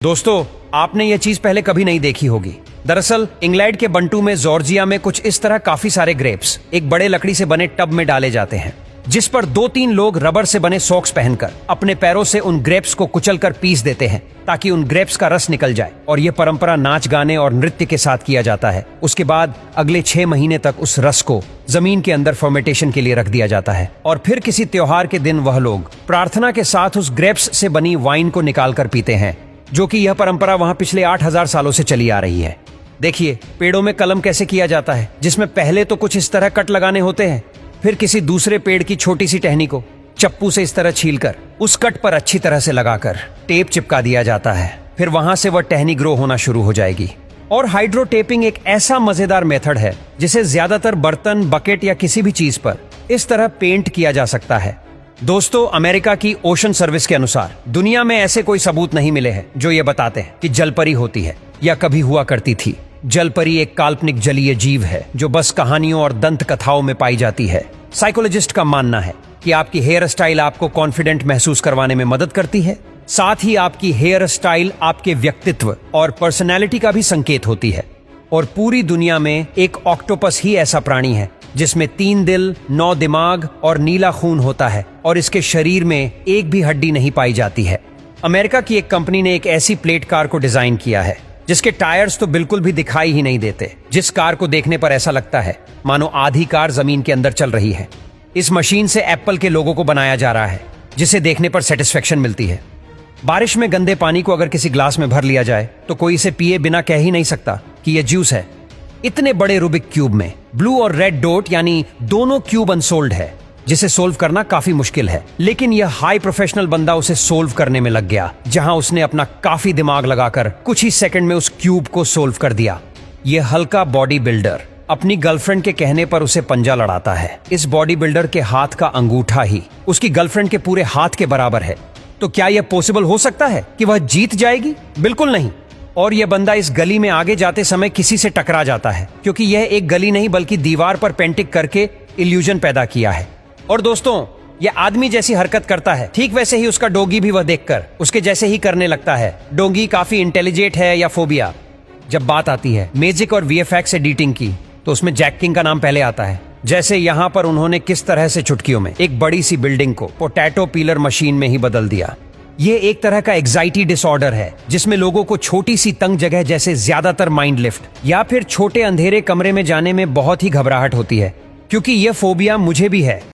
दोस्तों, आपने ये चीज पहले कभी नहीं देखी होगी। दरअसल इंग्लैंड के बंटू में जॉर्जिया में कुछ इस तरह काफी सारे ग्रेप्स एक बड़े लकड़ी से बने टब में डाले जाते हैं, जिस पर 2-3 लोग रबर से बने सॉक्स पहनकर अपने पैरों से उन ग्रेप्स को कुचलकर पीस देते हैं ताकि उन ग्रेप्स का रस निकल जाए। और ये परंपरा नाच गाने और नृत्य के साथ किया जाता है। उसके बाद अगले 6 महीने तक उस रस को जमीन के अंदर फर्मेंटेशन के लिए रख दिया जाता है और फिर किसी त्योहार के दिन वह लोग प्रार्थना के साथ उस ग्रेप्स से बनी वाइन को निकाल कर पीते हैं, जो कि यह परंपरा वहां पिछले 8000 सालों से चली आ रही है। देखिए, पेड़ों में कलम कैसे किया जाता है, जिसमें पहले तो कुछ इस तरह कट लगाने होते हैं, फिर किसी दूसरे पेड़ की छोटी सी टहनी को चप्पू से इस तरह छीलकर उस कट पर अच्छी तरह से लगाकर टेप चिपका दिया जाता है। फिर वहां से वह टहनी ग्रो होना शुरू हो जाएगी। और हाइड्रोटेपिंग एक ऐसा मजेदार मेथड है जिसे ज्यादातर बर्तन, बकेट या किसी भी चीज पर इस तरह पेंट किया जा सकता है। दोस्तों, अमेरिका की ओशन सर्विस के अनुसार दुनिया में ऐसे कोई सबूत नहीं मिले हैं जो ये बताते हैं कि जलपरी होती है या कभी हुआ करती थी। जलपरी एक काल्पनिक जलीय जीव है जो बस कहानियों और दंत कथाओं में पाई जाती है। साइकोलॉजिस्ट का मानना है कि आपकी हेयर स्टाइल आपको कॉन्फिडेंट महसूस करवाने में मदद करती है। साथ ही आपकी हेयर स्टाइल आपके व्यक्तित्व और पर्सनैलिटी का भी संकेत होती है। और पूरी दुनिया में एक ऑक्टोपस ही ऐसा प्राणी है जिसमें 3 दिल, 9 दिमाग और नीला खून होता है और इसके शरीर में एक भी हड्डी नहीं पाई जाती है। अमेरिका की एक कंपनी ने एक ऐसी प्लेट कार को डिजाइन किया है जिसके टायर्स तो बिल्कुल भी दिखाई ही नहीं देते, जिस कार को देखने पर ऐसा लगता है मानो आधी कार जमीन के अंदर चल रही है। इस मशीन से एप्पल के लोगों को बनाया जा रहा है, जिसे देखने पर सेटिस्फेक्शन मिलती है। बारिश में गंदे पानी को अगर किसी ग्लास में भर लिया जाए तो कोई इसे पिए बिना कह ही नहीं सकता कि यह जूस है। इतने बड़े रूबिक क्यूब में ब्लू और रेड डॉट यानी दोनों क्यूब अनसोल्ड है, जिसे सोल्व करना काफी मुश्किल है। लेकिन यह हाई प्रोफेशनल बंदा उसे सोल्व करने में लग गया, जहां उसने अपना काफी दिमाग लगाकर कुछ ही सेकंड में उस क्यूब को सोल्व कर दिया। यह हल्का बॉडी बिल्डर अपनी गर्लफ्रेंड के कहने पर उसे पंजा लड़ाता है। इस बॉडी बिल्डर के हाथ का अंगूठा ही उसकी गर्लफ्रेंड के पूरे हाथ के बराबर है। तो क्या यह पॉसिबल हो सकता है कि वह जीत जाएगी? बिल्कुल नहीं। और यह बंदा इस गली में आगे जाते समय किसी से टकरा जाता है, क्योंकि यह एक गली नहीं बल्कि दीवार पर पेंटिंग करके इल्यूजन पैदा किया है। और दोस्तों, यह आदमी जैसी हरकत करता है, ठीक वैसे ही उसका डॉगी भी वह देखकर उसके जैसे ही करने लगता है। डॉगी काफी इंटेलिजेंट है या फोबिया? जब बात आती है म्यूजिक और वीएफएक्स एडिटिंग की, तो उसमें जैक किंग का नाम पहले आता है। जैसे यहाँ पर उन्होंने किस तरह से चुटकियों में एक बड़ी सी बिल्डिंग को पोटैटो पीलर मशीन में ही बदल दिया। ये एक तरह का एंजाइटी डिसऑर्डर है जिसमें लोगों को छोटी सी तंग जगह जैसे ज्यादातर माइंड लिफ्ट या फिर छोटे अंधेरे कमरे में जाने में बहुत ही घबराहट होती है, क्योंकि यह फोबिया मुझे भी है।